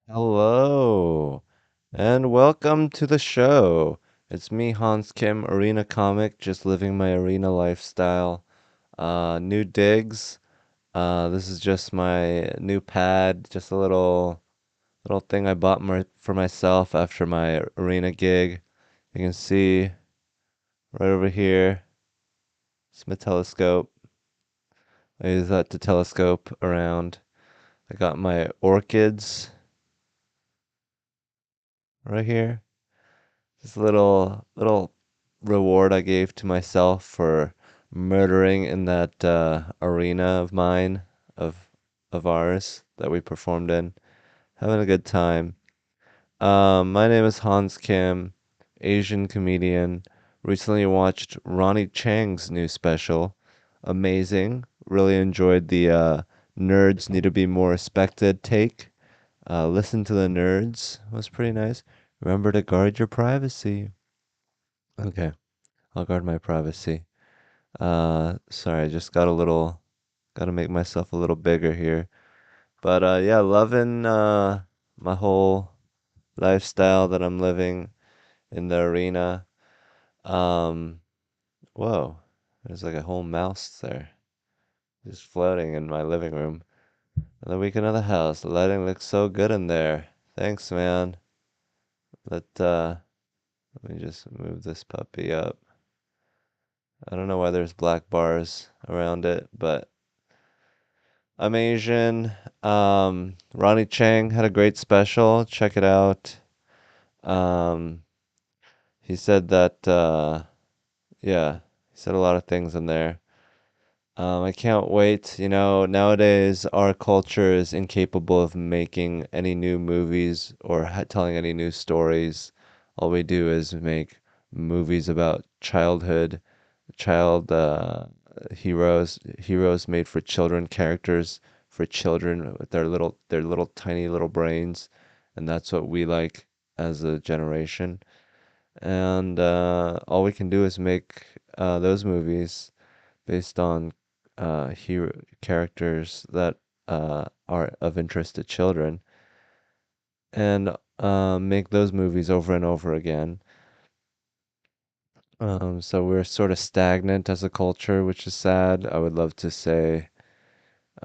Hello, and welcome to the show. It's me, Hans Kim, arena comic, just living my arena lifestyle. New digs. This is just my new pad, just a little thing I bought for myself after my arena gig. You can see right over here. It's my telescope. I use that to telescope around. I got my orchids right here. This little reward I gave to myself for murdering in that arena of mine, of of ours that we performed in. Having a good time. My name is Hans Kim, Asian comedian. Recently watched Ronnie Chang's new special. Amazing. Really enjoyed the nerds need to be more respected take. Listen to the nerds was pretty nice. Remember to guard your privacy. Okay. I'll guard my privacy. Sorry, I just gotta make myself a little bigger here. But yeah, loving my whole lifestyle that I'm living in the arena. Um, whoa, there's like a whole mouse there, just floating in my living room. Another week, another house. The lighting looks so good in there. Thanks, man. Let me just move this puppy up. I don't know why there's black bars around it, but I'm Asian. Ronnie Chang had a great special. Check it out. Um, he said that, yeah, he said a lot of things in there. I can't wait. You know, nowadays our culture is incapable of making any new movies or telling any new stories. All we do is make movies about childhood, child heroes made for children, characters for children with their little tiny little brains, and that's what we like as a generation. And all we can do is make those movies based on hero characters that are of interest to children, and make those movies over and over again. So we're sort of stagnant as a culture, which is sad. I would love to say,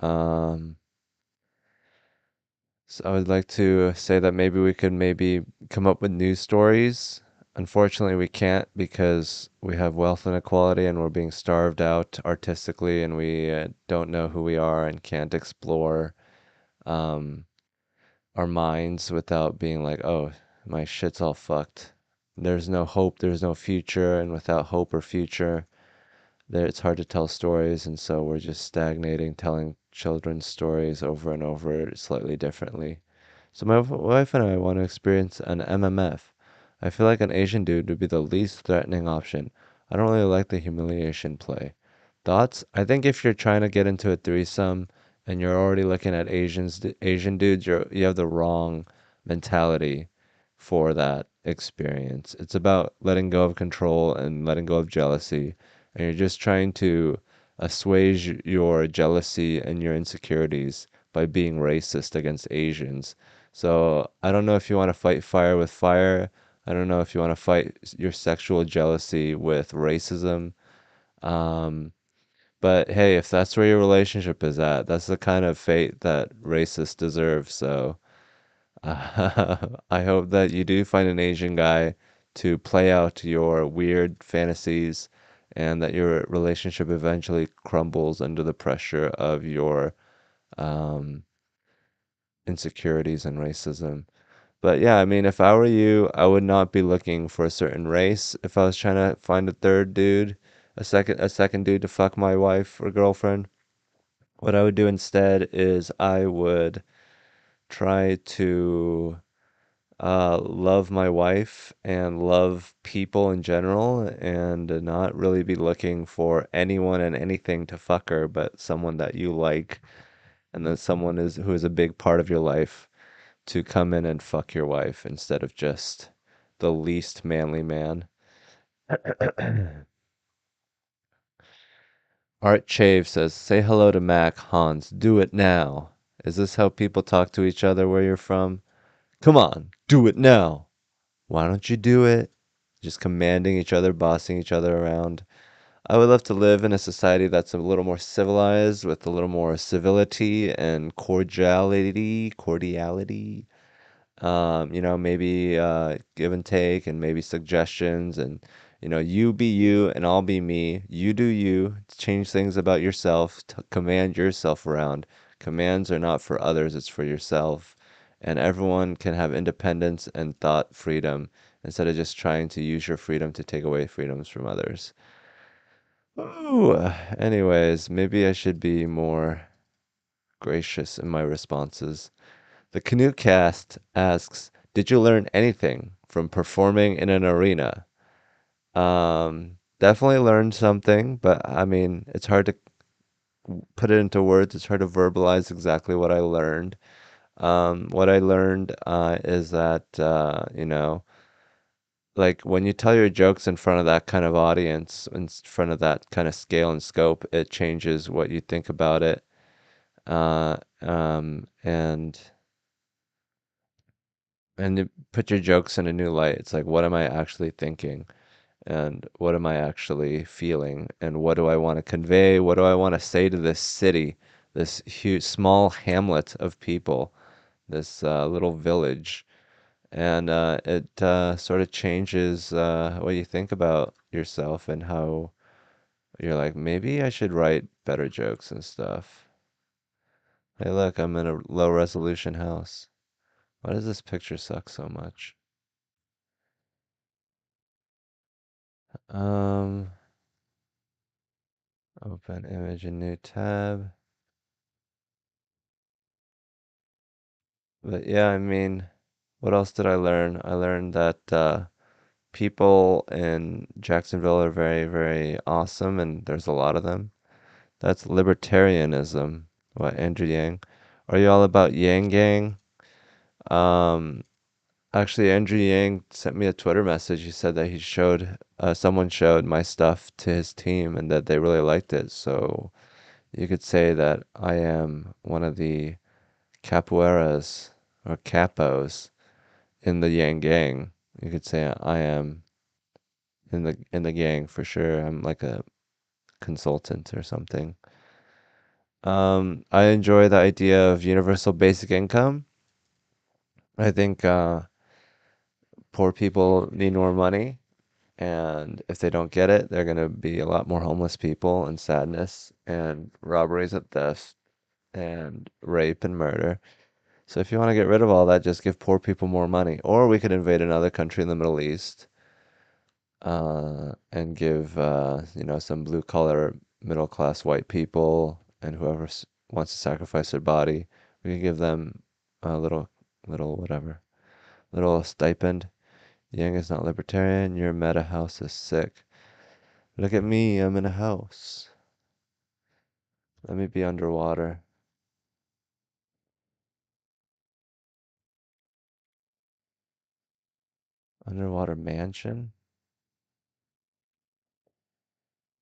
um, so I would like to say that maybe we could maybe come up with new stories. Unfortunately, we can't because we have wealth inequality and we're being starved out artistically, and we don't know who we are and can't explore um, our minds without being like, oh, my shit's all fucked. There's no hope, there's no future, and without hope or future, there it's hard to tell stories, and so we're just stagnating, telling children's stories over and over slightly differently. So my wife and I want to experience an MMF. I feel like an Asian dude would be the least threatening option. I don't really like the humiliation play. Thoughts? I think if you're trying to get into a threesome and you're already looking at Asian dudes, you have the wrong mentality for that experience. It's about letting go of control and letting go of jealousy, and you're just trying to assuage your jealousy and your insecurities by being racist against Asians. So I don't know if you want to fight fire with fire. I don't know if you want to fight your sexual jealousy with racism. Um, but hey, if that's where your relationship is at, that's the kind of fate that racists deserve. So I hope that you do find an Asian guy to play out your weird fantasies and that your relationship eventually crumbles under the pressure of your um, insecurities and racism. But yeah, I mean, if I were you, I would not be looking for a certain race. If I was trying to find a third dude, a second dude to fuck my wife or girlfriend, what I would do instead is I would try to love my wife and love people in general and not really be looking for anyone and anything to fuck her, but someone that you like and then someone is who is a big part of your life to come in and fuck your wife instead of just the least manly man. Art Chave says, say hello to Mac, Hans. Do it now. Is this how people talk to each other where you're from? Come on, do it now. Why don't you do it? Just commanding each other, bossing each other around. I would love to live in a society that's a little more civilized, with a little more civility and cordiality. Maybe give and take, and maybe suggestions, and you be you and I'll be me. You do you. Change things about yourself. Command yourself around. Commands are not for others, it's for yourself. And everyone can have independence and thought freedom instead of just trying to use your freedom to take away freedoms from others. Ooh, anyways, maybe I should be more gracious in my responses. The Canoe Cast asks, "Did you learn anything from performing in an arena?" Definitely learned something, but I mean, it's hard to put it into words. It's hard to verbalize exactly what I learned. What I learned is that like when you tell your jokes in front of that kind of audience, in front of that kind of scale and scope, it changes what you think about it. Uh, um, and and you put your jokes in a new light. It's like, what am I actually thinking? And what am I actually feeling? And what do I want to convey? What do I want to say to this city, this huge, small hamlet of people, this little village? And it sort of changes what you think about yourself and how you're like, maybe I should write better jokes and stuff. Hey, look, I'm in a low resolution house. Why does this picture suck so much? Um, Open image in new tab. But yeah, I mean, what else did I learn? I learned that people in Jacksonville are very, very awesome, and there's a lot of them. That's libertarianism. What, Andrew Yang? Are you all about Yang Gang? Um, Actually, Andrew Yang sent me a Twitter message. He said that someone showed my stuff to his team and that they really liked it. So you could say that I am one of the capoeiras or capos in the Yang gang. You could say I am in the gang for sure. I'm like a consultant or something. I enjoy the idea of universal basic income. I think poor people need more money, and if they don't get it, they're gonna be a lot more homeless people and sadness and robberies and theft and rape and murder. So if you want to get rid of all that, just give poor people more money. Or we could invade another country in the Middle East and give some blue collar middle class white people and whoever wants to sacrifice their body, we can give them a little whatever, little stipend. Yang is not libertarian. Your meta house is sick. Look at me, I'm in a house. Let me be underwater. Underwater mansion?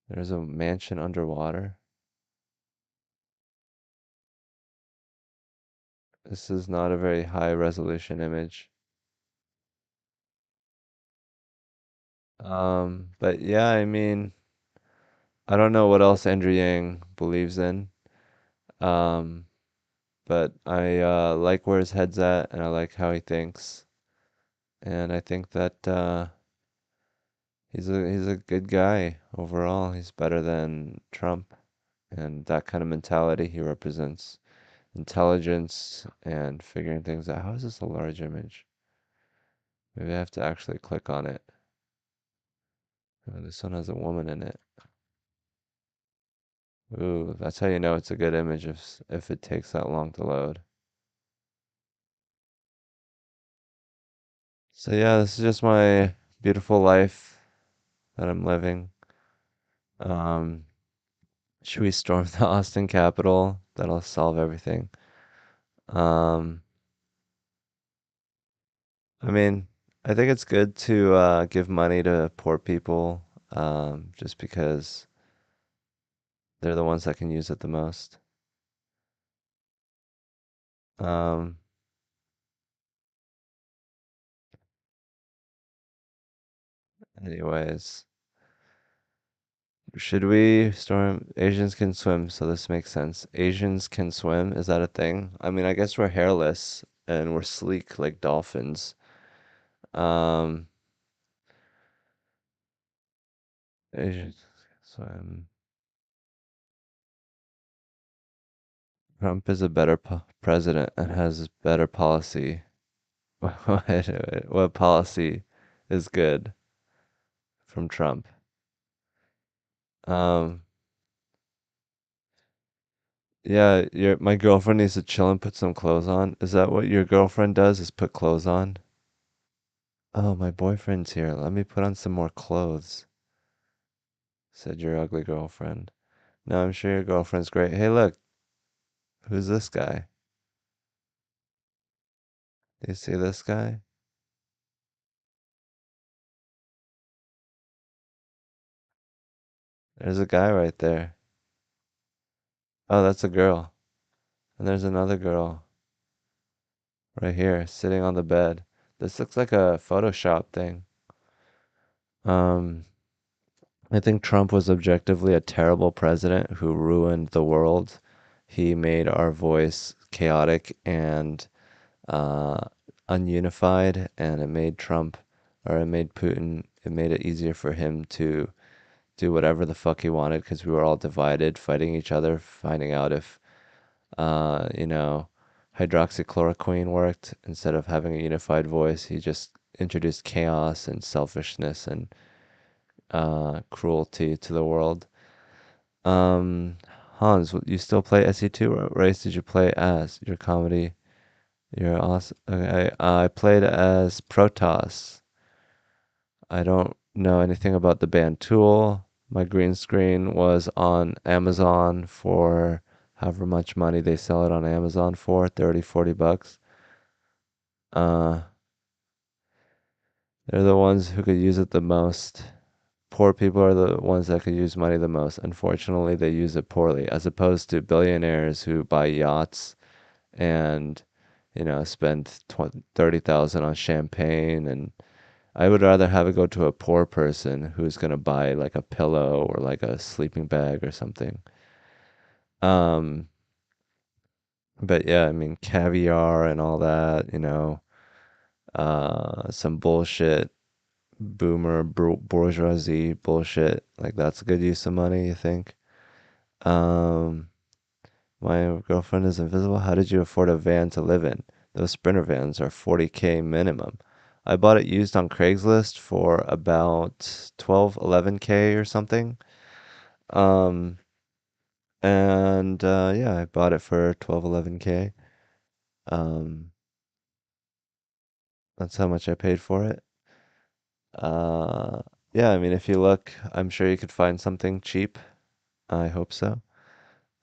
There's a mansion underwater. This is not a very high resolution image. But yeah, I mean, I don't know what else Andrew Yang believes in. Um, but I like where his head's at, and I like how he thinks. And I think that he's a good guy overall. He's better than Trump, and that kind of mentality he represents. Intelligence and figuring things out. How is this a large image? Maybe I have to actually click on it. Oh, this one has a woman in it. Ooh, that's how you know it's a good image if it takes that long to load. So yeah, this is just my beautiful life that I'm living. Um, should we storm the Austin Capitol? That'll solve everything. Um, I mean, I think it's good to give money to poor people, just because they're the ones that can use it the most. Um, Anyways, should we storm? Asians can swim, so this makes sense. Asians can swim, is that a thing? I mean, I guess we're hairless and we're sleek like dolphins. Um, Asians can swim. Trump is a better president and has better policy. What policy is good from Trump? Um, yeah, my girlfriend needs to chill and put some clothes on. Is that what your girlfriend does, is put clothes on? Oh, my boyfriend's here. Let me put on some more clothes, said your ugly girlfriend. No, I'm sure your girlfriend's great. Hey, look, who's this guy? Do you see this guy? There's a guy right there. Oh, that's a girl. And there's another girl right here sitting on the bed. This looks like a Photoshop thing. Um, I think Trump was objectively a terrible president who ruined the world. He made our voice chaotic and uh, ununified, and it made Trump, or it made Putin, it made it easier for him to do whatever the fuck he wanted because we were all divided, fighting each other, finding out if, you know, hydroxychloroquine worked. Instead of having a unified voice, he just introduced chaos and selfishness and cruelty to the world. Um, Hans, you still play SE2? What race did you play as? Your comedy. You're awesome. Okay, I played as Protoss. I don't know anything about the band Tool. My green screen was on Amazon for however much money they sell it on Amazon for, 30, 40 bucks. Uh, they're the ones who could use it the most. Poor people are the ones that could use money the most. Unfortunately, they use it poorly, as opposed to billionaires who buy yachts and, spend 20, 30,000 on champagne. And I would rather have it go to a poor person who's gonna buy like a pillow or like a sleeping bag or something. Um, but yeah, I mean caviar and all that, some bullshit, bourgeoisie bullshit. Like that's a good use of money, you think? Um, my girlfriend is invisible. How did you afford a van to live in? Those Sprinter vans are 40K minimum. I bought it used on Craigslist for about 12, 11K or something. Um, and yeah, I bought it for 12, 11K. Um, that's how much I paid for it. Uh, yeah, I mean, if you look, I'm sure you could find something cheap. I hope so.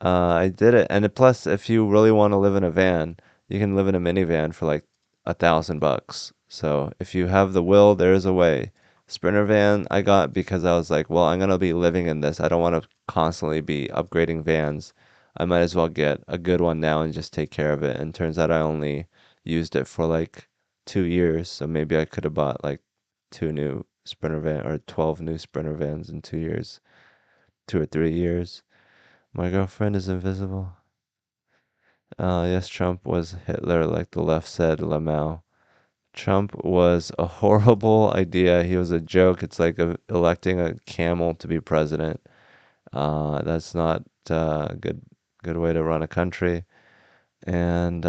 I did it, and plus, if you really want to live in a van, you can live in a minivan for like $1,000. So if you have the will, there is a way. Sprinter van I got because I was like, well, I'm gonna be living in this. I don't want to constantly be upgrading vans. I might as well get a good one now and just take care of it. And turns out I only used it for like 2 years, so maybe I could have bought like two new Sprinter van or 12 new Sprinter vans in 2 years, 2 or 3 years. My girlfriend is invisible. Yes, Trump was Hitler, like the left said, Lamau. Trump was a horrible idea. He was a joke. It's like electing a camel to be president. That's not a good way to run a country. And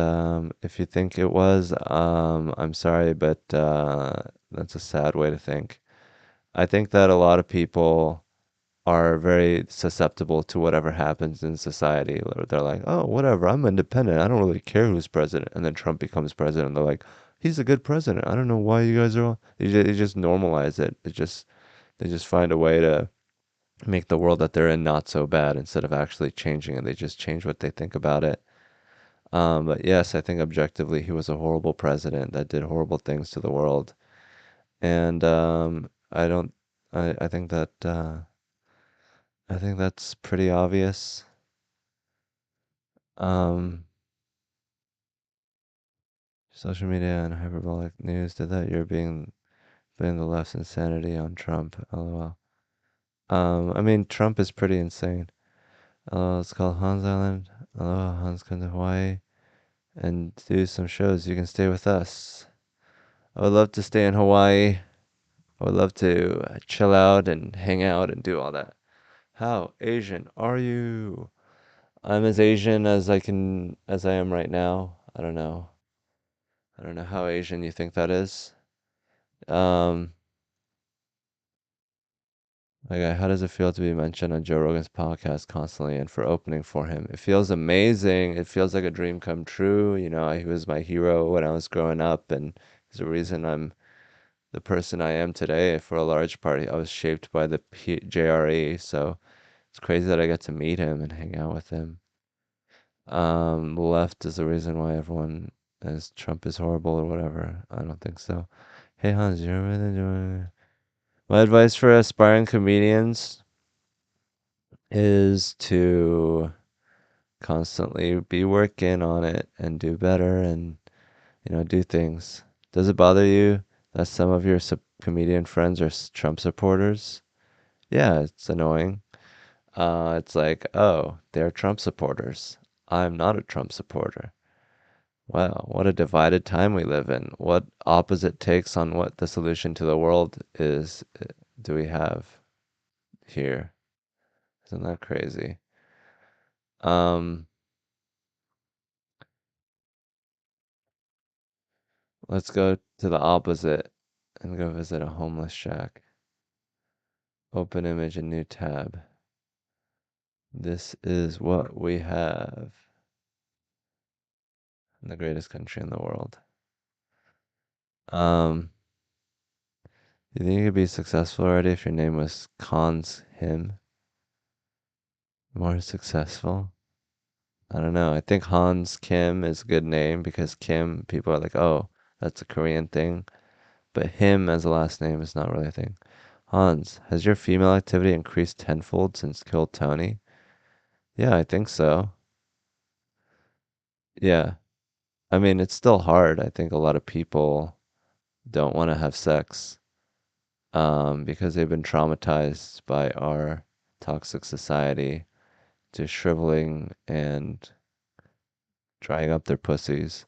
if you think it was, I'm sorry, but that's a sad way to think. I think that a lot of people are very susceptible to whatever happens in society. They're like, oh, whatever, I'm independent. I don't really care who's president. And then Trump becomes president. They're like, he's a good president. I don't know why you guys are all. They just normalize it. They just find a way to make the world that they're in not so bad instead of actually changing it. They just change what they think about it. But yes, I think objectively he was a horrible president that did horrible things to the world. And I don't. I think that. I think that's pretty obvious. Um, Social media and hyperbolic news did that. You're being Blame the left's insanity on Trump. LOL. I mean, Trump is pretty insane. It's called Hans Island. Hans, come to Hawaii and do some shows. You can stay with us. I would love to stay in Hawaii. I would love to chill out and hang out and do all that. How Asian are you? I'm as Asian as I am right now. I don't know. I don't know how Asian you think that is. Um, okay, how does it feel to be mentioned on Joe Rogan's podcast constantly and for opening for him? It feels amazing. It feels like a dream come true. You know, he was my hero when I was growing up, and he's the reason I'm the person I am today for a large part. I was shaped by the JRE, so it's crazy that I get to meet him and hang out with him. The left is the reason why everyone as Trump is horrible or whatever. I don't think so. Hey Hans, you're really doing. My advice for aspiring comedians is to constantly be working on it and do better and do things. Does it bother you that some of your comedian friends are Trump supporters? Yeah, it's annoying. It's like, oh, they're Trump supporters. I'm not a Trump supporter. Wow, what a divided time we live in. What opposite takes on what the solution to the world is do we have here? Isn't that crazy? Um, let's go to the opposite and go visit a homeless shack. Open image and new tab. This is what we have in the greatest country in the world. Um, you think you could be successful already if your name was Cons him? More successful? I don't know. I think Hans Kim is a good name because Kim, people are like, oh, that's a Korean thing. But him as a last name is not really a thing. Hans, has your female activity increased tenfold since Kill Tony? Yeah, I think so. Yeah. I mean, it's still hard. I think a lot of people don't want to have sex because they've been traumatized by our toxic society to shriveling and drying up their pussies.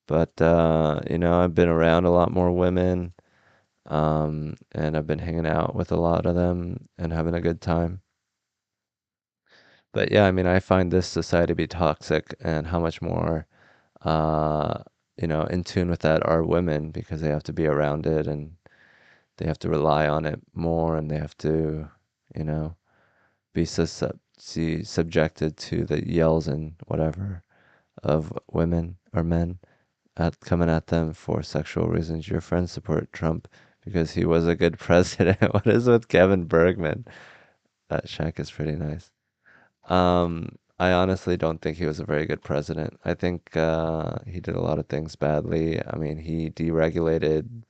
But I've been around a lot more women, and I've been hanging out with a lot of them and having a good time. But yeah, I mean, I find this society to be toxic, and how much more, uh, in tune with that are women because they have to be around it and they have to rely on it more, and they have to, you know, be subjected to the yells and whatever of women or men coming at them for sexual reasons. Your friends support Trump because he was a good president. What is with Kevin Bergman? That shack is pretty nice. I honestly don't think he was a very good president. I think he did a lot of things badly. I mean, he deregulated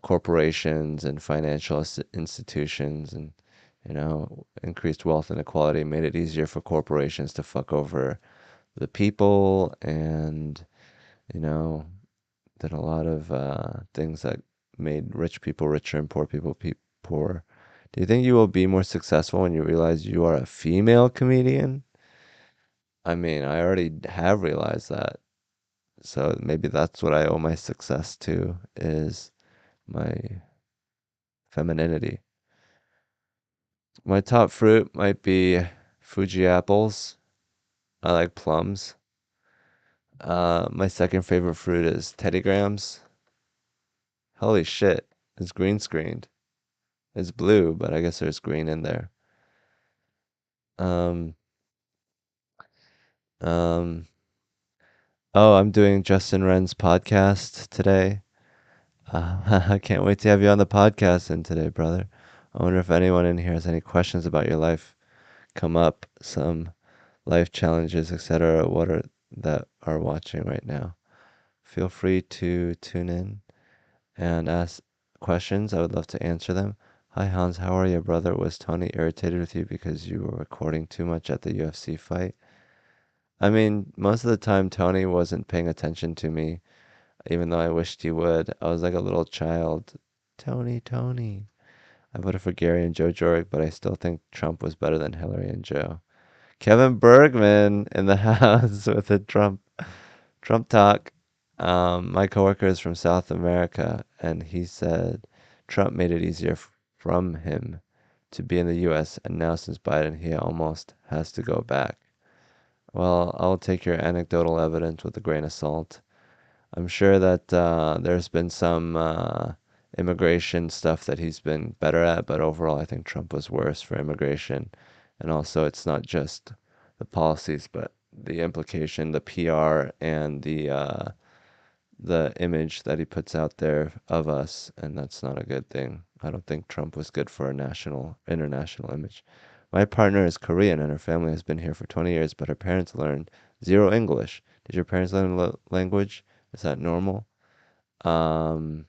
corporations and financial institutions and, increased wealth inequality, made it easier for corporations to fuck over the people and, you know, did a lot of things that made rich people richer and poor people poor. Do you think you will be more successful when you realize you are a female comedian? I mean, I already have realized that. So maybe that's what I owe my success to is my femininity. My top fruit might be Fuji apples. I like plums. My second favorite fruit is Teddy Grahams. Holy shit, it's green screened. It's blue, but I guess there's green in there. Um, um, oh, I'm doing Justin Wren's podcast today. I can't wait to have you on the podcast in today, brother. I wonder if anyone in here has any questions about your life come up, some life challenges, etc. What are that are watching right now? Feel free to tune in and ask questions. I would love to answer them. Hi Hans, how are you, brother? Was Tony irritated with you because you were recording too much at the UFC fight? I mean, most of the time Tony wasn't paying attention to me. even though I wished he would. I was like a little child. Tony, Tony. I voted for Gary and Joe Jorg, but I still think Trump was better than Hillary and Joe. Kevin Bergman in the house with a Trump talk. My coworker is from South America, and he said Trump made it easier from him to be in the U.S., and now since Biden, he almost has to go back. Well, I'll take your anecdotal evidence with a grain of salt. I'm sure that there's been some immigration stuff that he's been better at, but overall, I think Trump was worse for immigration. And also, it's not just the policies, but the implication, the PR, and the image that he puts out there of us, and that's not a good thing. I don't think Trump was good for a international image. My partner is Korean, and her family has been here for 20 years, but her parents learned zero English. Did your parents learn language? Is that normal? Um,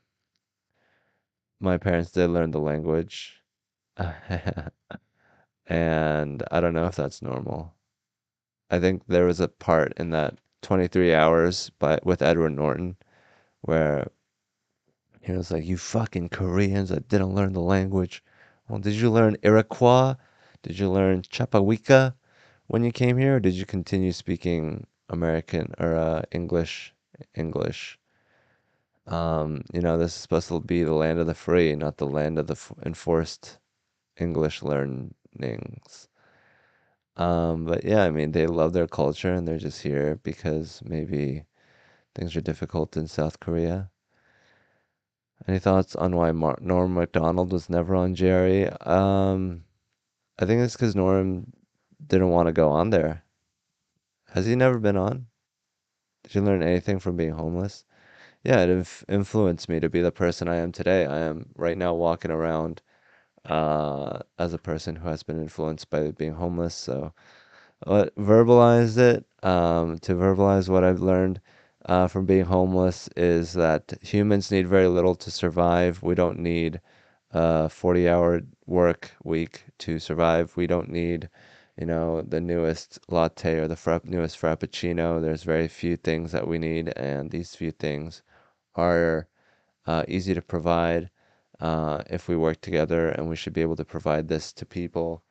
my parents did learn the language, and I don't know if that's normal. I think there was a part in that 23 hours with Edward Norton where he was like, "You fucking Koreans that didn't learn the language. Well, did you learn Iroquois? Did you learn Chapawika when you came here, or did you continue speaking American or English? English. This is supposed to be the land of the free, not the land of the enforced English learnings. But yeah, I mean, they love their culture and they're just here because maybe things are difficult in South Korea. Any thoughts on why Norm Macdonald was never on Jerry? I think it's because Norm didn't want to go on there. Has he never been on? Did you learn anything from being homeless? Yeah, it influenced me to be the person I am today. I am right now walking around as a person who has been influenced by being homeless. So what verbalize it to verbalize what I've learned from being homeless is that humans need very little to survive. We don't need a 40-hour work week to survive. We don't need, the newest latte or the newest frappuccino. There's very few things that we need, and these few things are easy to provide if we work together, and we should be able to provide this to people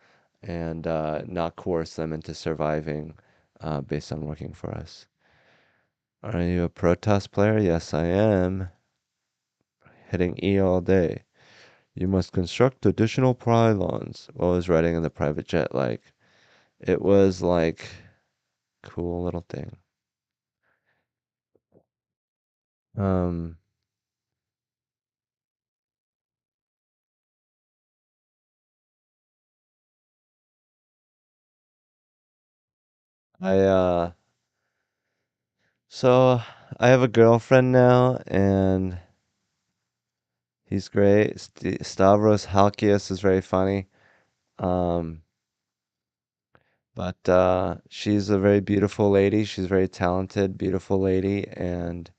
and not coerce them into surviving based on working for us. Are you a Protoss player? Yes, I am. Hitting E all day. You must construct additional pylons. What was riding in the private jet like? It was like cool little thing. Um, I so I have a girlfriend now, and he's great. Stavros Halkias is very funny. Um, but she's a very beautiful lady. She's a very talented, beautiful lady, and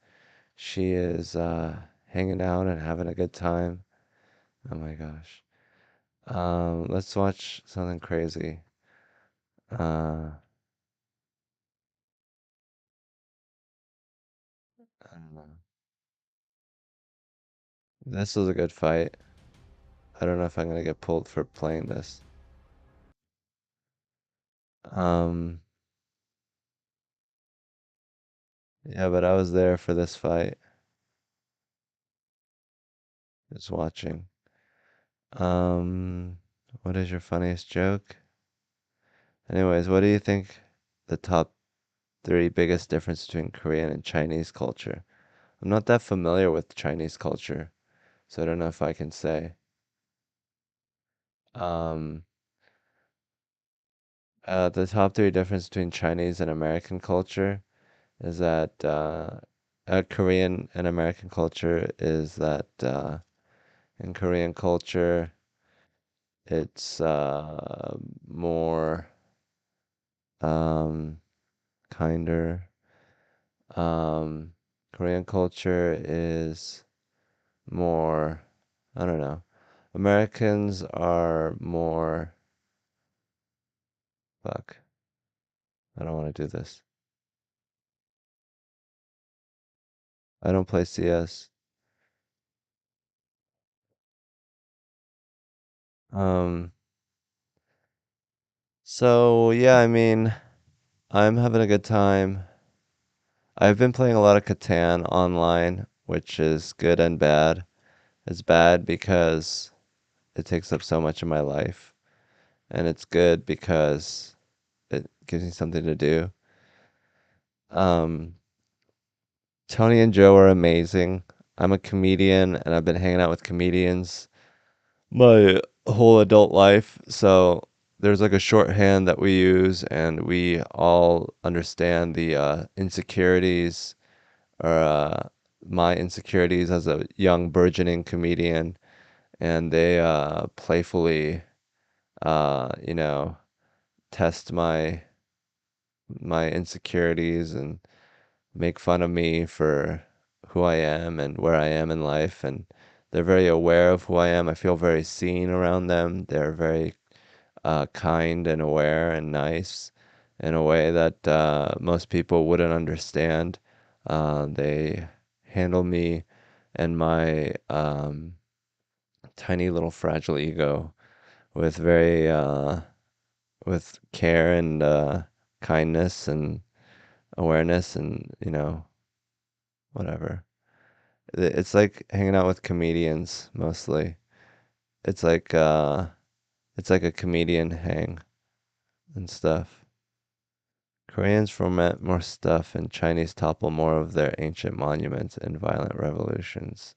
she is hanging out and having a good time. Oh my gosh. Let's watch something crazy. I don't know. This was a good fight. I don't know if I'm gonna get pulled for playing this. Um, yeah, but I was there for this fight, just watching. Um, what is your funniest joke? Anyways, what do you think the top three biggest difference between Korean and Chinese culture? I'm not that familiar with Chinese culture, so I don't know if I can say. Um, the top three difference between Chinese and American culture is that Korean and American culture is that in Korean culture it's more um, kinder. Um, Korean culture is more, I don't know. Americans are more, fuck, I don't want to do this. I don't play CS. Um, so yeah, I mean, I'm having a good time. I've been playing a lot of Catan online, which is good and bad. It's bad because it takes up so much of my life, and it's good because it gives me something to do. Um, Tony and Joe are amazing. I'm a comedian, and I've been hanging out with comedians my whole adult life. So there's like a shorthand that we use, and we all understand the insecurities or my insecurities as a young burgeoning comedian, and they playfully, you know, test my insecurities and make fun of me for who I am and where I am in life. And they're very aware of who I am. I feel very seen around them. They're very kind and aware and nice in a way that most people wouldn't understand. They handle me and my tiny little fragile ego with very with care and kindness and awareness and whatever. It's like hanging out with comedians mostly. It's like uh it's like a comedian hang and stuff. Koreans foment more stuff and Chinese topple more of their ancient monuments and violent revolutions.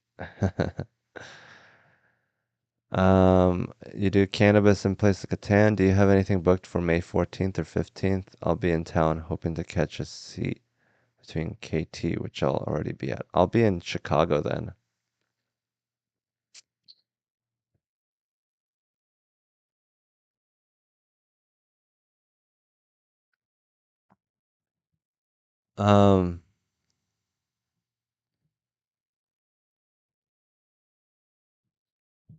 You do cannabis in place of Catan. Do you have anything booked for May 14th or 15th? I'll be in town hoping to catch a seat between KT, which I'll already be at. I'll be in Chicago then. Um,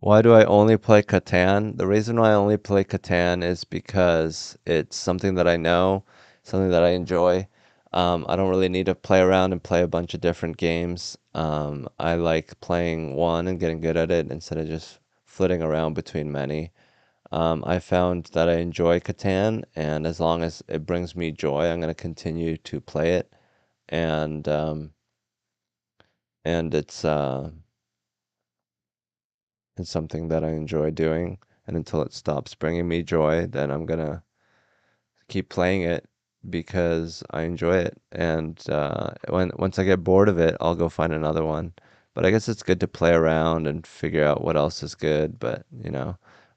Why do I only play Catan? The reason why I only play Catan is because it's something that I know, something that I enjoy. I don't really need to play around and play a bunch of different games. I like playing one and getting good at it instead of just flitting around between many. I found that I enjoy Catan, and as long as it brings me joy, I'm going to continue to play it. And it's something that I enjoy doing. And until it stops bringing me joy, then I'm gonna keep playing it because I enjoy it. And when once I get bored of it, I'll go find another one. But I guess it's good to play around and figure out what else is good. But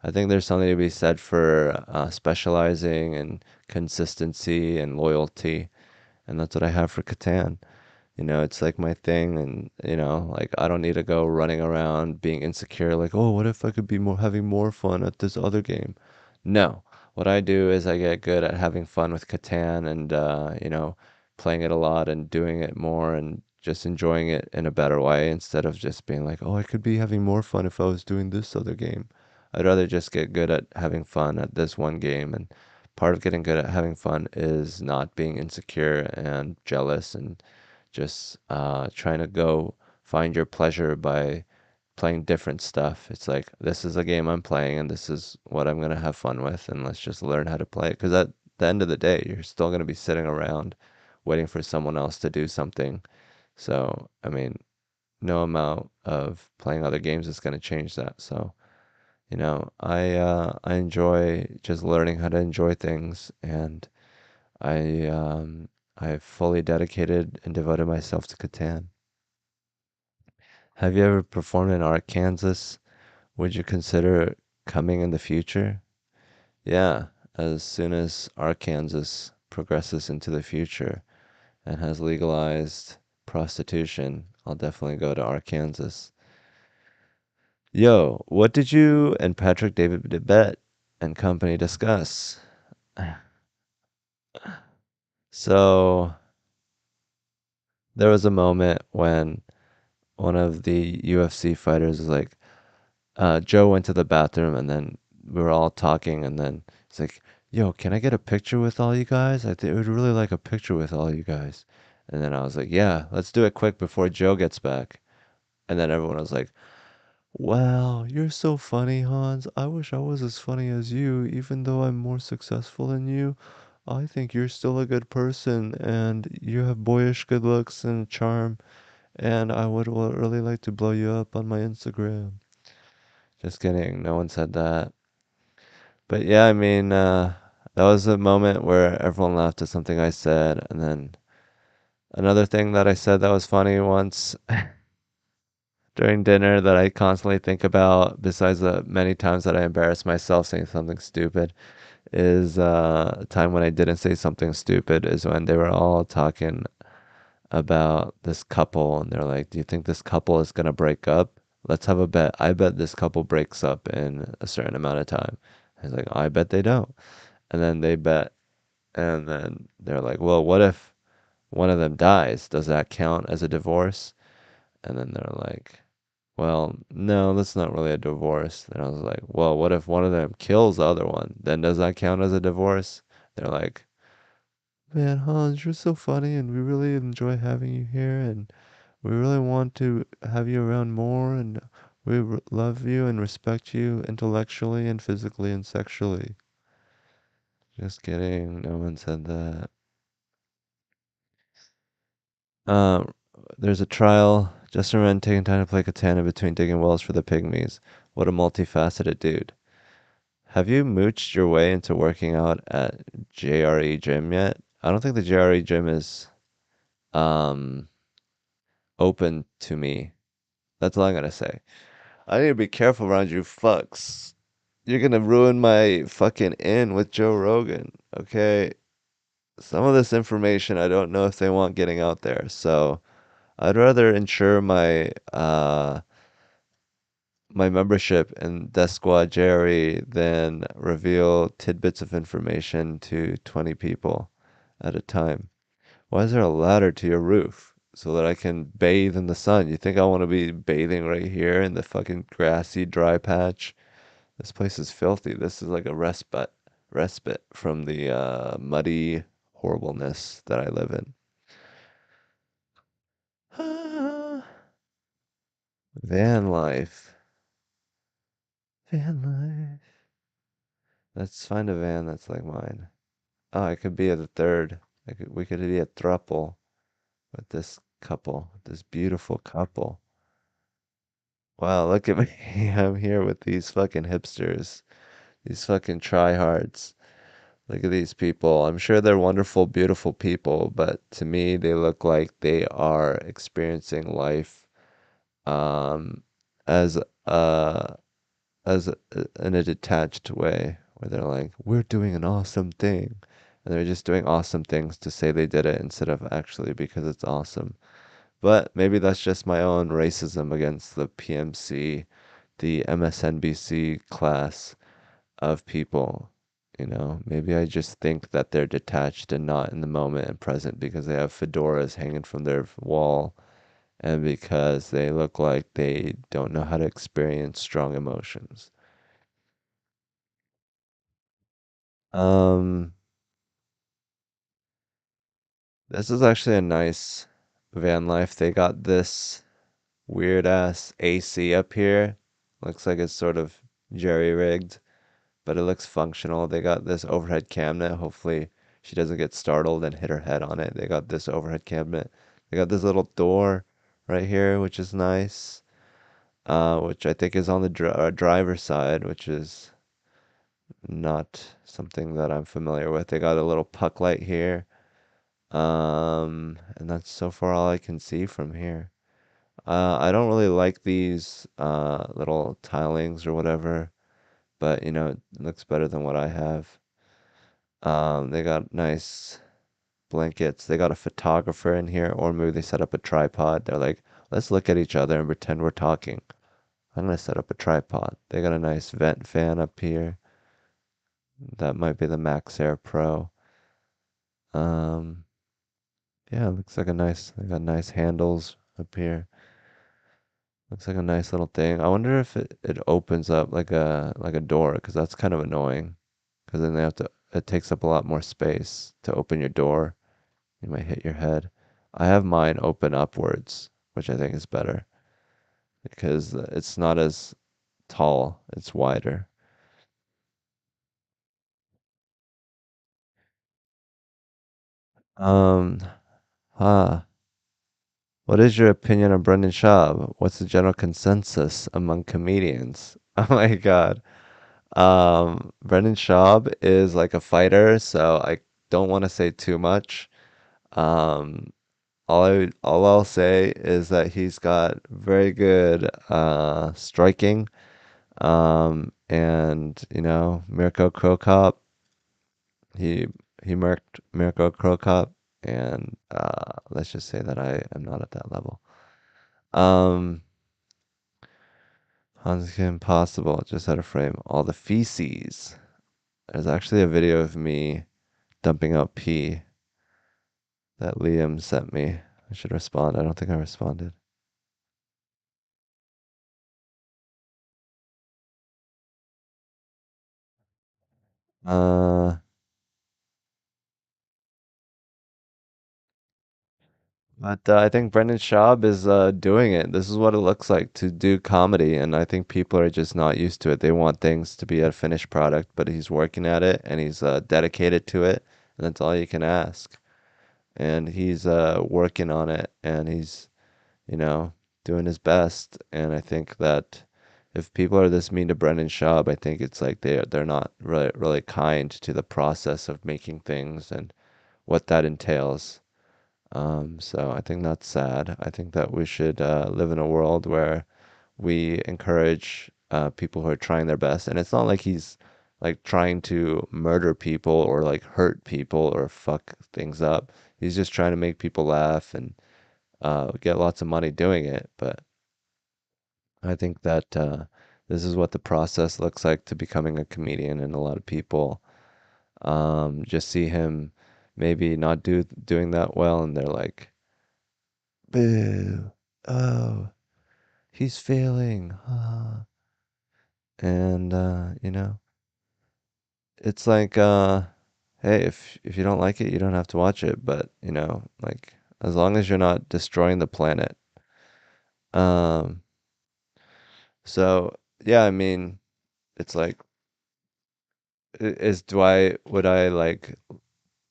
I think there's something to be said for specializing and consistency and loyalty, and that's what I have for Catan. It's like my thing, and like I don't need to go running around being insecure, like, oh, what if I could be more having more fun at this other game? No. What I do is I get good at having fun with Catan and playing it a lot and doing it more and just enjoying it in a better way instead of just being like, oh, I could be having more fun if I was doing this other game. I'd rather just get good at having fun at this one game, and part of getting good at having fun is not being insecure and jealous and just trying to go find your pleasure by playing different stuff. It's like, this is a game I'm playing and this is what I'm going to have fun with, and let's just learn how to play it. Because at the end of the day, you're still going to be sitting around waiting for someone else to do something. So, I mean, no amount of playing other games is going to change that. So, I enjoy just learning how to enjoy things, and I've fully dedicated and devoted myself to Catan. Have you ever performed in Arkansas? Would you consider coming in the future? Yeah, as soon as Arkansas progresses into the future and has legalized prostitution, I'll definitely go to Arkansas. Yo, what did you and Patrick David Debette and company discuss? So, there was a moment when one of the UFC fighters was like, Joe went to the bathroom and then we were all talking and then it's like, yo, can I get a picture with all you guys? I would really like a picture with all you guys. And then I was like, yeah, let's do it quick before Joe gets back. And then everyone was like, wow, you're so funny, Hans. I wish I was as funny as you, even though I'm more successful than you. I think you're still a good person and you have boyish good looks and charm, and I would really like to blow you up on my Instagram. Just kidding. No one said that. But yeah, I mean, that was a moment where everyone laughed at something I said. And then another thing that I said that was funny once during dinner that I constantly think about, besides the many times that I embarrassed myself saying something stupid, is a time when I didn't say something stupid, is when they were all talking about this couple. And they're like, do you think this couple is going to break up? Let's have a bet. I bet this couple breaks up in a certain amount of time. I was like, I bet they don't. And then they bet. And then they're like, well, what if one of them dies? Does that count as a divorce? And then they're like, well, no, that's not really a divorce. And I was like, well, what if one of them kills the other one? Then does that count as a divorce? They're like, man, Hans, you're so funny and we really enjoy having you here and we really want to have you around more and love you and respect you intellectually and physically and sexually. Just kidding. No one said that. Um, there's a trial. Justin Wren taking time to play Katan in between digging wells for the pygmies. What a multifaceted dude. Have you mooched your way into working out at JRE Gym yet? I don't think the JRE Gym is um open to me. That's all I'm gonna say. I need to be careful around you fucks. You're gonna ruin my fucking in with Joe Rogan, okay? Some of this information I don't know if they want getting out there, so I'd rather ensure my membership in Death Squad Jerry than reveal tidbits of information to 20 people at a time. Why is there a ladder to your roof so that I can bathe in the sun? You think I want to be bathing right here in the fucking grassy dry patch? This place is filthy. This is like a respite from the muddy horribleness that I live in. Van life. Van life. Let's find a van that's like mine. Oh, I could be the third. We could be a throuple with this couple, this beautiful couple. Wow, look at me. I'm here with these fucking hipsters, these fucking tryhards. Look at these people. I'm sure they're wonderful, beautiful people, but to me, they look like they are experiencing life um, as uh, in a detached way, where they're like, "We're doing an awesome thing," and they're just doing awesome things to say they did it instead of actually because it's awesome. But maybe that's just my own racism against the PMC, the MSNBC class of people. You know, maybe I just think that they're detached and not in the moment and present because they have fedoras hanging from their wall and because they look like they don't know how to experience strong emotions. Um, this is actually a nice van life. They got this weird ass AC up here. Looks like it's sort of jerry-rigged, but it looks functional. They got this overhead cabinet. Hopefully she doesn't get startled and hit her head on it. They got this overhead cabinet. They got this little door right here, which is nice. Which I think is on the driver's side, which is not something that I'm familiar with. They got a little puck light here. And that's so far all I can see from here. I don't really like these little tilings or whatever, but you know, it looks better than what I have. They got nice blankets. They got a photographer in here, or maybe they set up a tripod. They're like, let's look at each other and pretend we're talking. I'm gonna set up a tripod. They got a nice vent fan up here. That might be the Max Air Pro. Um, yeah, looks like a nice, they got nice handles up here. Looks like a nice little thing. I wonder if it opens up like a door, because that's kind of annoying. Because then they have to, it takes up a lot more space to open your door. You might hit your head. I have mine open upwards, which I think is better because it's not as tall, it's wider. Um, huh. What is your opinion on Brendan Schaub? What's the general consensus among comedians? Oh my God. Brendan Schaub is like a fighter, so I don't want to say too much. Um, all I'll say is that he's got very good striking. And you know, Mirko Krokop, he he murked Mirko Krokop, and let's just say that I am not at that level. Um, Hans Impossible just had a frame. All the feces. There's actually a video of me dumping out pee that Liam sent me. I should respond. I don't think I responded. Uh, but I think Brendan Schaub is doing it. This is what it looks like to do comedy, and I think people are just not used to it. They want things to be a finished product, but he's working at it and he's dedicated to it, and that's all you can ask. And he's working on it, and he's you know, doing his best. And I think that if people are this mean to Brendan Schaub, I think it's like they're not really kind to the process of making things and what that entails. So I think that's sad. I think that we should live in a world where we encourage people who are trying their best. And it's not like he's like trying to murder people or like hurt people or fuck things up. He's just trying to make people laugh and get lots of money doing it. But I think that this is what the process looks like to becoming a comedian, and a lot of people just see him maybe not doing that well, and they're like, "Boo! Oh, he's failing!" And you know, it's like, hey, if you don't like it, you don't have to watch it. But you know, like as long as you're not destroying the planet. Um, so yeah, I mean, it's like is do I would I like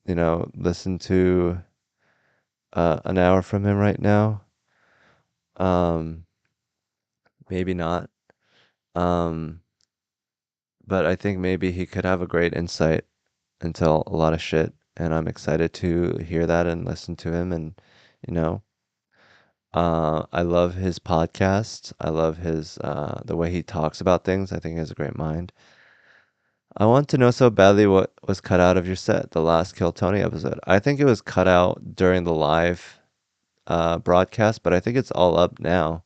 you know listen to an hour from him right now? Um, maybe not. Um, but I think maybe he could have a great insight into a lot of shit, and I'm excited to hear that and listen to him. And you know, I love his podcast. I love his the way he talks about things. I think he has a great mind. I want to know so badly what was cut out of your set, the last Kill Tony episode. I think it was cut out during the live broadcast, but I think it's all up now.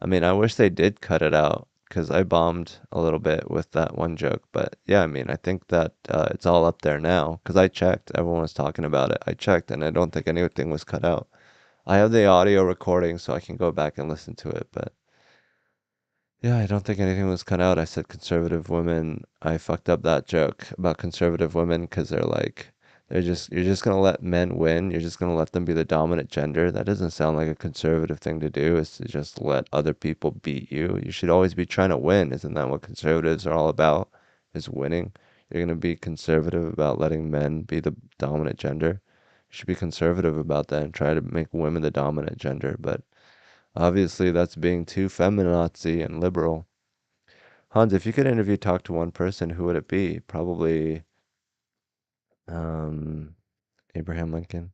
I mean, I wish they did cut it out because I bombed a little bit with that one joke. But yeah, I mean, I think that it's all up there now because I checked. Everyone was talking about it. I checked, and I don't think anything was cut out. I have the audio recording, so I can go back and listen to it. But yeah, I don't think anything was cut out. I said conservative women. I fucked up that joke about conservative women because they're like, you're just gonna let men win. You're just gonna let them be the dominant gender. That doesn't sound like a conservative thing to do, is to just let other people beat you. You should always be trying to win. Isn't that what conservatives are all about? Is winning. You're gonna be conservative about letting men be the dominant gender. You should be conservative about that and try to make women the dominant gender. But obviously, that's being too feminazi and liberal. Hans, if you could interview, talk to one person, who would it be? Probably um, Abraham Lincoln.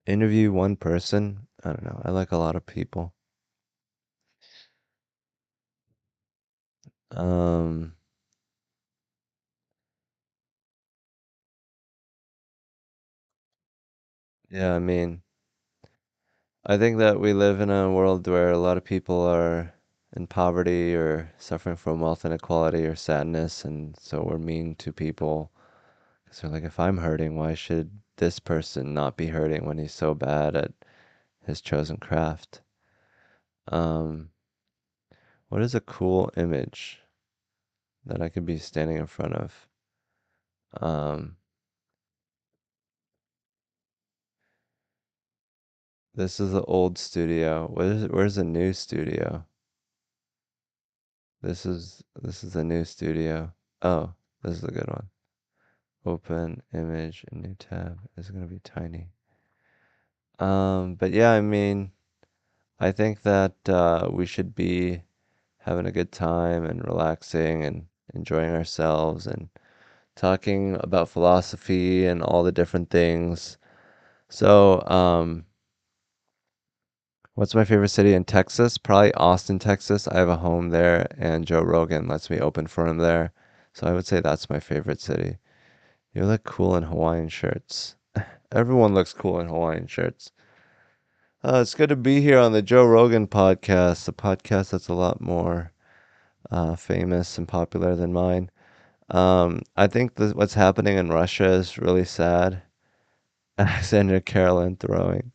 Interview one person? I don't know. I like a lot of people. Um, yeah, I mean, I think that we live in a world where a lot of people are in poverty or suffering from wealth inequality or sadness, and so we're mean to people. Because they're like, if I'm hurting, why should this person not be hurting when he's so bad at his chosen craft? Um, what is a cool image that I could be standing in front of? Um, This is the old studio. Where's the new studio? This is the new studio. Oh, this is a good one. Open image, a new tab. It's gonna be tiny. But yeah, I mean, I think that we should be having a good time and relaxing and enjoying ourselves and talking about philosophy and all the different things. So, what's my favorite city in Texas? Probably Austin, Texas. I have a home there, and Joe Rogan lets me open for him there. So I would say that's my favorite city. You look cool in Hawaiian shirts. Everyone looks cool in Hawaiian shirts. It's good to be here on the Joe Rogan podcast, a podcast that's a lot more famous and popular than mine. I think what's happening in Russia is really sad. Alexander Carolyn throwing.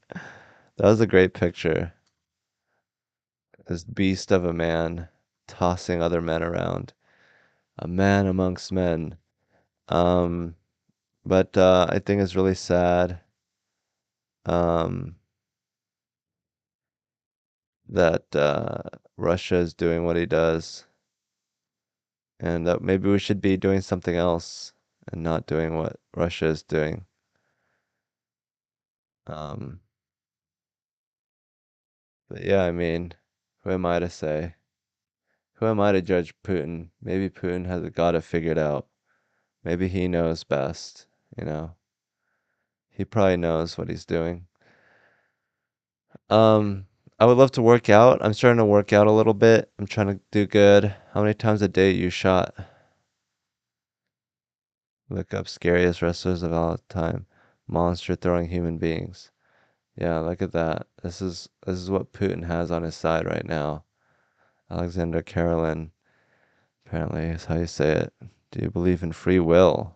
That was a great picture. This beast of a man tossing other men around. A man amongst men. Um, but I think it's really sad um, that Russia is doing what he does, and that maybe we should be doing something else and not doing what Russia is doing. Um, but yeah, I mean, who am I to say? Who am I to judge Putin? Maybe Putin has got it figured out. Maybe he knows best, you know. He probably knows what he's doing. Um, I would love to work out. I'm starting to work out a little bit. I'm trying to do good. How many times a day you shot? Look up scariest wrestlers of all time. Monster throwing human beings. Yeah, look at that. This is what Putin has on his side right now. Alexander Karelin, apparently is how you say it. Do you believe in free will?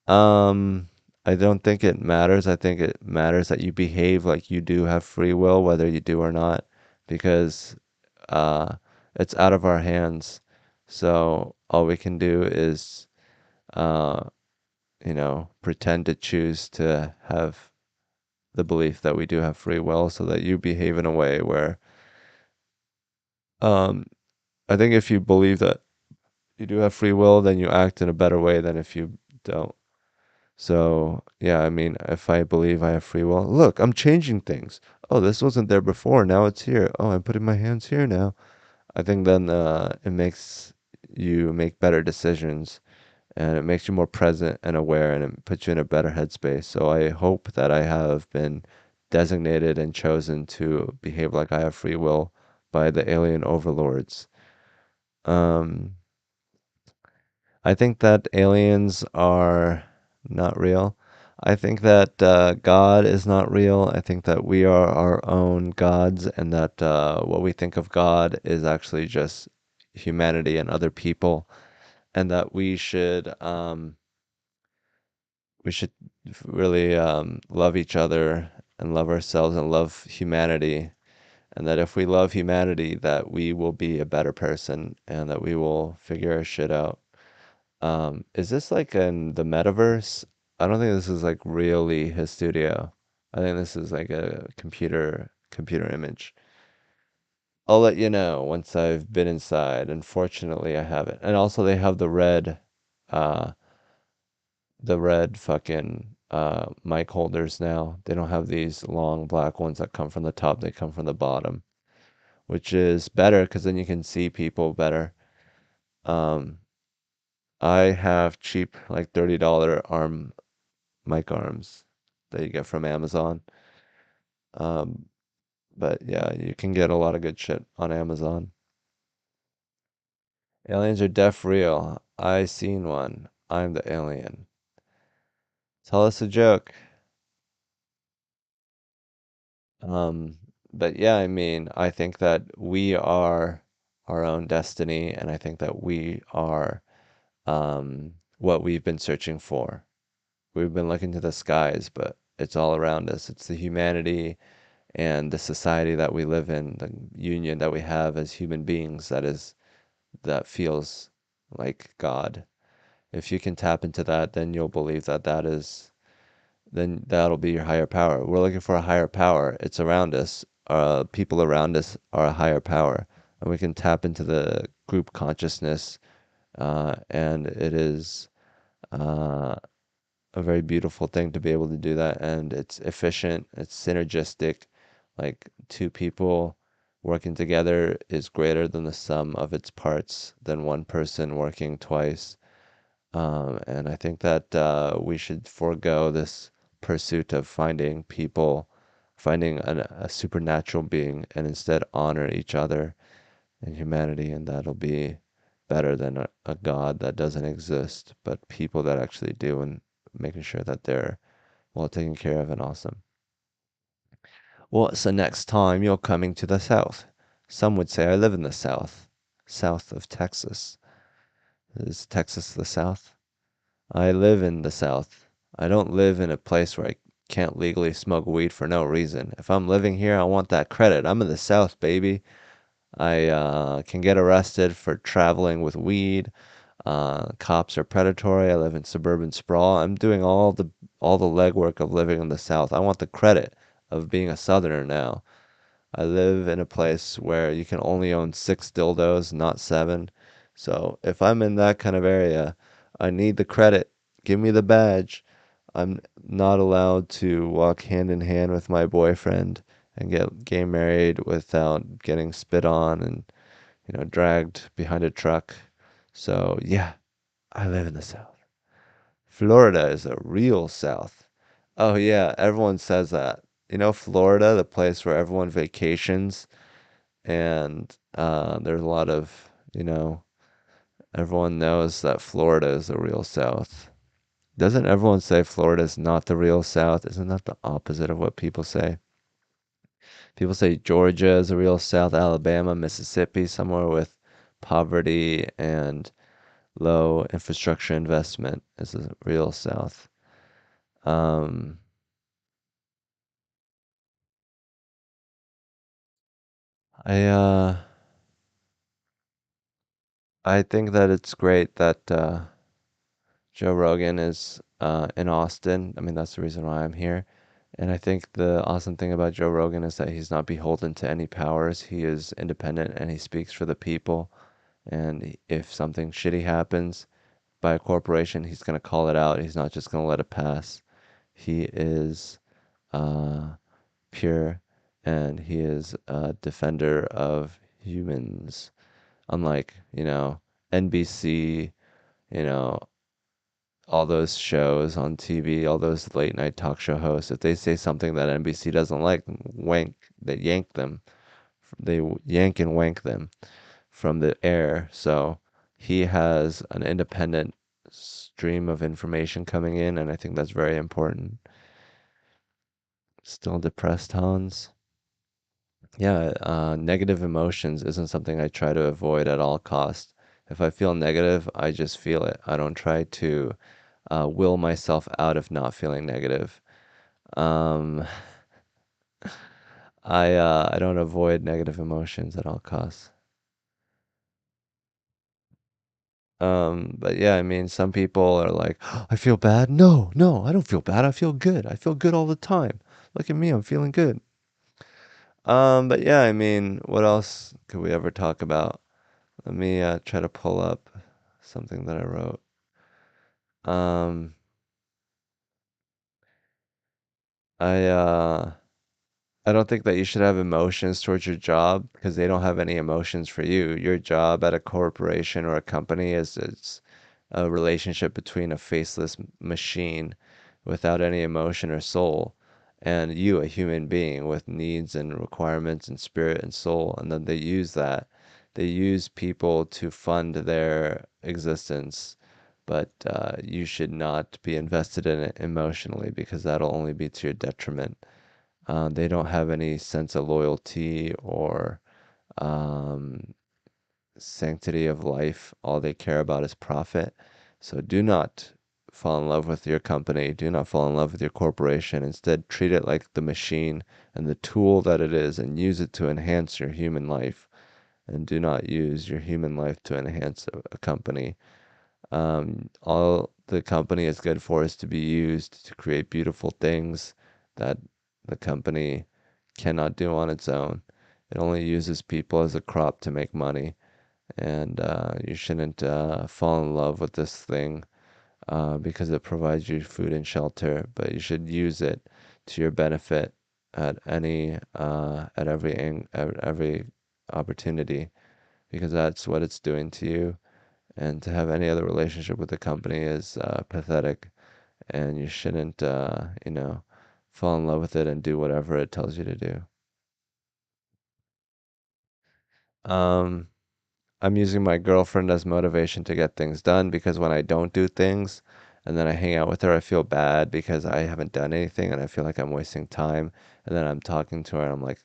Um, I don't think it matters. I think it matters that you behave like you do have free will, whether you do or not, because uh, it's out of our hands. So all we can do is, uh, pretend to choose to have the belief that we do have free will, so that you behave in a way where, um, I think if you believe that you do have free will, then you act in a better way than if you don't. So, yeah, I mean, if I believe I have free will, look, I'm changing things. Oh, this wasn't there before. Now it's here. Oh, I'm putting my hands here now. I think then it makes you make better decisions, and it makes you more present and aware, and it puts you in a better headspace. So I hope that I have been designated and chosen to behave like I have free will by the alien overlords. Um, I think that aliens are not real. I think that God is not real. I think that we are our own gods, and that what we think of God is actually just humanity and other people, and that we should really love each other and love ourselves and love humanity, and that if we love humanity, that we will be a better person and that we will figure our shit out. Is this like in the metaverse? I don't think this is like really his studio. I think this is like a computer image. I'll let you know once I've been inside. Unfortunately, I haven't. And also they have uh the red fucking mic holders now. They don't have these long black ones that come from the top, they come from the bottom, which is better because then you can see people better. Um, I have cheap like $30 arm mic arms that you get from Amazon. Um, but yeah, you can get a lot of good shit on Amazon. Aliens are def real. I seen one. I'm the alien. Tell us a joke. Um, but yeah, I mean, I think that we are our own destiny, and I think that we are what we've been searching for. We've been looking to the skies, but it's all around us. It's the humanity and the society that we live in, the union that we have as human beings that feels like God. If you can tap into that, then you'll believe that that is then that'll be your higher power. We're looking for a higher power. It's around us. People around us are a higher power, and we can tap into the group consciousness, and it is uh, a very beautiful thing to be able to do that. And it's efficient, it's synergistic. Like two people working together is greater than the sum of its parts, than one person working twice. And I think that we should forego this pursuit of finding people, finding a supernatural being, and instead honor each other and humanity, and that'll be better than a God that doesn't exist, but people that actually do, and making sure that they're well taken care of and awesome. What's the next time you're coming to the South? Some would say I live in the South, south of Texas. Is Texas the South? I live in the South. I don't live in a place where I can't legally smoke weed for no reason. If I'm living here, I want that credit. I'm in the South, baby. I can get arrested for traveling with weed. Cops are predatory. I live in suburban sprawl. I'm doing all the legwork of living in the South. I want the credit of being a Southerner now. I live in a place where you can only own 6 dildos, not 7. So if I'm in that kind of area, I need the credit. Give me the badge. I'm not allowed to walk hand in hand with my boyfriend and get gay married without getting spit on and, dragged behind a truck. So yeah, I live in the South. Florida is a real South. Oh yeah, everyone says that. Florida, the place where everyone vacations, and there's a lot of, everyone knows that Florida is the real South. Doesn't everyone say Florida is not the real South? Isn't that the opposite of what people say? People say Georgia is the real South, Alabama, Mississippi, somewhere with poverty and low infrastructure investment is the real South. Um, I uh, I think that it's great that Joe Rogan is in Austin. I mean, that's the reason why I'm here. And I think the awesome thing about Joe Rogan is that he's not beholden to any powers. He is independent and he speaks for the people. And if something shitty happens by a corporation, he's going to call it out. He's not just going to let it pass. He is uh, pure and he is a defender of humans. Unlike, NBC, you know, all those shows on TV, all those late night talk show hosts, if they say something that NBC doesn't like, they yank them. They yank and wank them from the air. So he has an independent stream of information coming in, and I think that's very important. Still depressed, Hans? Yeah, negative emotions isn't something I try to avoid at all costs. If I feel negative, I just feel it. I don't try to will myself out of not feeling negative. Um, I don't avoid negative emotions at all costs. But yeah, I mean, some people are like, I feel bad. No, no, I don't feel bad. I feel good. I feel good all the time. Look at me, I'm feeling good. But yeah, I mean, what else could we ever talk about? Let me try to pull up something that I wrote. Um, I I don't think that you should have emotions towards your job because they don't have any emotions for you. Your job at a corporation or a company is it's a relationship between a faceless machine without any emotion or soul and you, a human being with needs and requirements and spirit and soul. And then they use that. They use people to fund their existence, but you should not be invested in it emotionally because that'll only be to your detriment. They don't have any sense of loyalty or um, sanctity of life. All they care about is profit. So do not fall in love with your company. Do not fall in love with your corporation. Instead, treat it like the machine and the tool that it is and use it to enhance your human life. And do not use your human life to enhance a company. All the company is good for is to be used to create beautiful things that the company cannot do on its own. It only uses people as a crop to make money, and you shouldn't fall in love with this thing because it provides you food and shelter, but you should use it to your benefit at every opportunity because that's what it's doing to you. And to have any other relationship with the company is pathetic, and you shouldn't, fall in love with it and do whatever it tells you to do. Um, I'm using my girlfriend as motivation to get things done because when I don't do things and then I hang out with her, I feel bad because I haven't done anything and I feel like I'm wasting time. And then I'm talking to her and I'm like,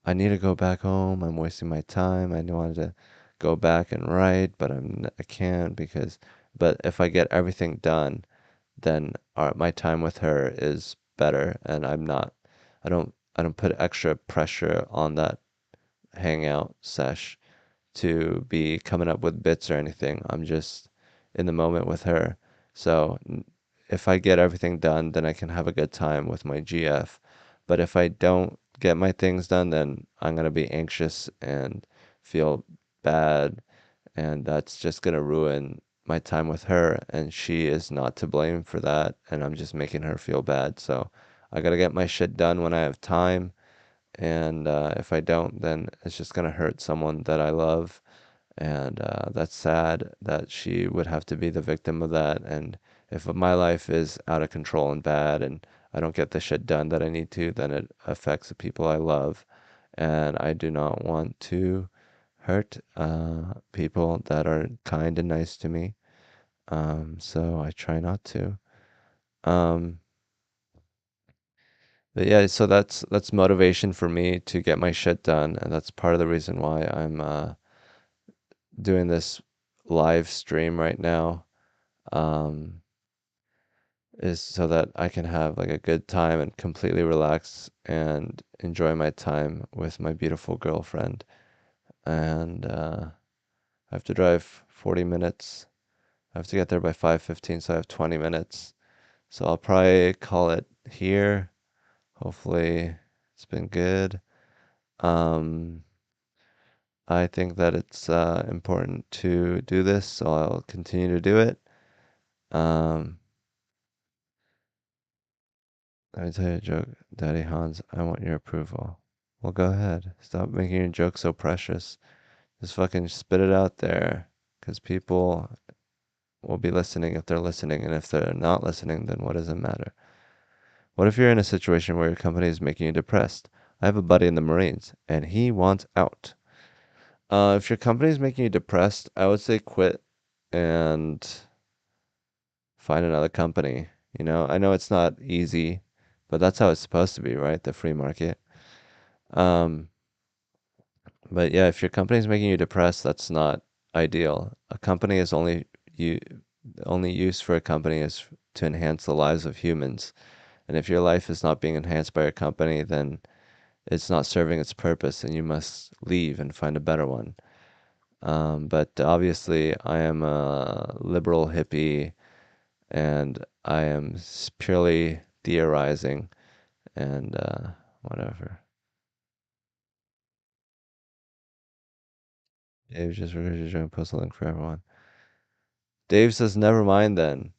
I need to go back home. I'm wasting my time. I wanted to go back and write, but I can't because, but if I get everything done, then my time with her is better and I don't put extra pressure on that hangout sesh to be coming up with bits or anything. I'm just in the moment with her. So if I get everything done, then I can have a good time with my GF. But if I don't get my things done, then I'm gonna be anxious and feel bad, and that's just gonna ruin my time with her, and she is not to blame for that, and I'm just making her feel bad. So I gotta get my shit done when I have time, and if I don't, then it's just gonna hurt someone that I love, and that's sad that she would have to be the victim of that. And if my life is out of control and bad, and I don't get the shit done that I need to, then it affects the people I love, and I do not want to hurt people that are kind and nice to me. So I try not to. Um, but yeah, so that's motivation for me to get my shit done, and that's part of the reason why I'm doing this live stream right now. Um, is so that I can have like a good time and completely relax and enjoy my time with my beautiful girlfriend. And I have to drive 40 minutes. I have to get there by 5:15, so I have 20 minutes. So I'll probably call it here. Hopefully, it's been good. Um, I think that it's important to do this, so I'll continue to do it. Um, Let me tell you a joke, Daddy Hans. I want your approval. Well, go ahead. Stop making your joke so precious. Just fucking spit it out there, because people will be listening if they're listening, and if they're not listening, then what does it matter? What if you're in a situation where your company is making you depressed? I have a buddy in the Marines, and he wants out. If your company is making you depressed, I would say quit and find another company. I know it's not easy, but that's how it's supposed to be, right? The free market. Um, but yeah, if your company is making you depressed, that's not ideal. A company is you only use for a company is to enhance the lives of humans. And if your life is not being enhanced by your company, then it's not serving its purpose, and you must leave and find a better one. But obviously, I am a liberal hippie, and I am purely theorizing and whatever. Dave just recorded your post a link for everyone. Dave says, never mind then.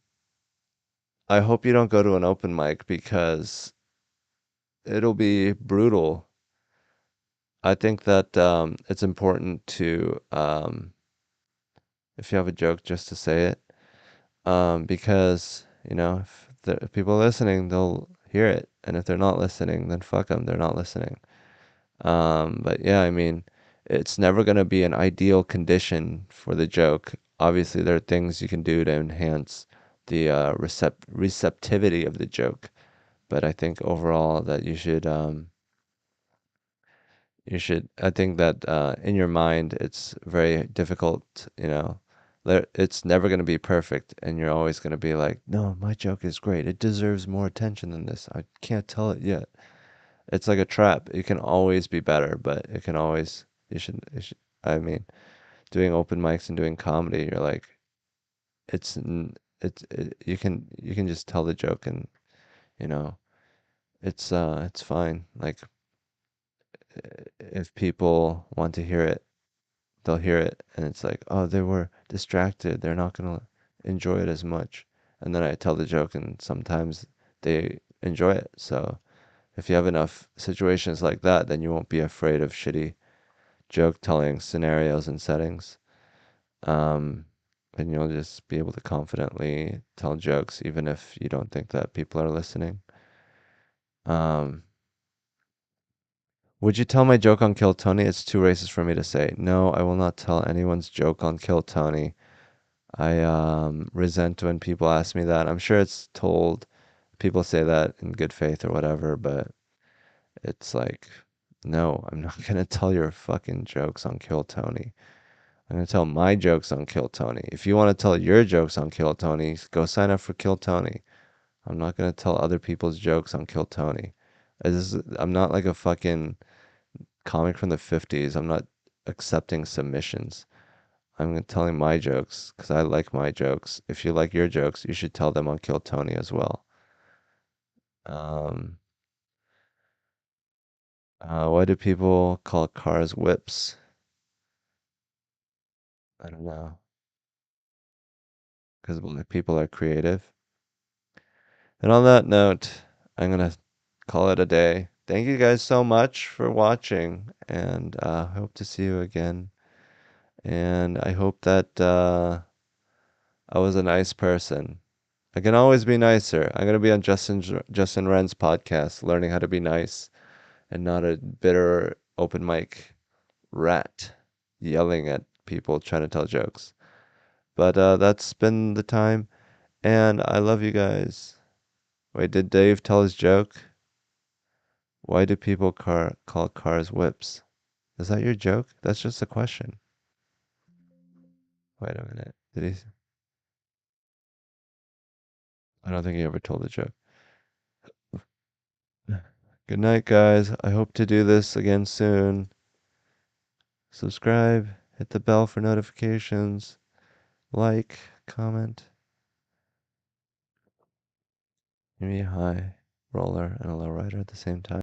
I hope you don't go to an open mic because it'll be brutal. I think that it's important to, if you have a joke, just to say it. Because, if people are listening, they'll hear it. And if they're not listening, then fuck them, they're not listening. But yeah, I mean, it's never going to be an ideal condition for the joke. Obviously, there are things you can do to enhance the receptivity of the joke. But I think overall that I think that in your mind, it's very difficult, it's never going to be perfect. And you're always going to be like, no, my joke is great. It deserves more attention than this. I can't tell it yet. It's like a trap. It can always be better, but you should, I mean, doing open mics and doing comedy, you're like, it's you can just tell the joke and you know it's fine. Like if people want to hear it, they'll hear it, and it's like, oh, they were distracted. They're not gonna enjoy it as much. And then I tell the joke, and sometimes they enjoy it. So if you have enough situations like that, then you won't be afraid of shitty joke telling scenarios and settings. Um, and you'll just be able to confidently tell jokes, even if you don't think that people are listening. Um, would you tell my joke on Kill Tony? It's too racist for me to say. No, I will not tell anyone's joke on Kill Tony. I resent when people ask me that. I'm sure it's told. People say that in good faith or whatever, but it's like, no, I'm not gonna tell your fucking jokes on Kill Tony. I'm gonna tell my jokes on Kill Tony. If you want to tell your jokes on Kill Tony, go sign up for Kill Tony. I'm not gonna tell other people's jokes on Kill Tony. I'm not like a fucking comic from the 50s. I'm not accepting submissions. I'm telling my jokes because I like my jokes. If you like your jokes, you should tell them on Kill Tony as well. Um, why do people call cars whips? I don't know. Because people are creative. And on that note, I'm gonna call it a day. Thank you guys so much for watching, and hope to see you again. And I hope that I was a nice person. I can always be nicer. I'm gonna be on Justin Wren's podcast, learning how to be nice and not a bitter open mic rat yelling at people trying to tell jokes. But that's been the time, and I love you guys. Wait, did Dave tell his joke? Why do people call cars whips? Is that your joke? That's just a question. Wait a minute. Did he? I don't think he ever told the joke. Good night, guys. I hope to do this again soon. Subscribe, hit the bell for notifications, like, comment. Give me a high roller and a low rider at the same time.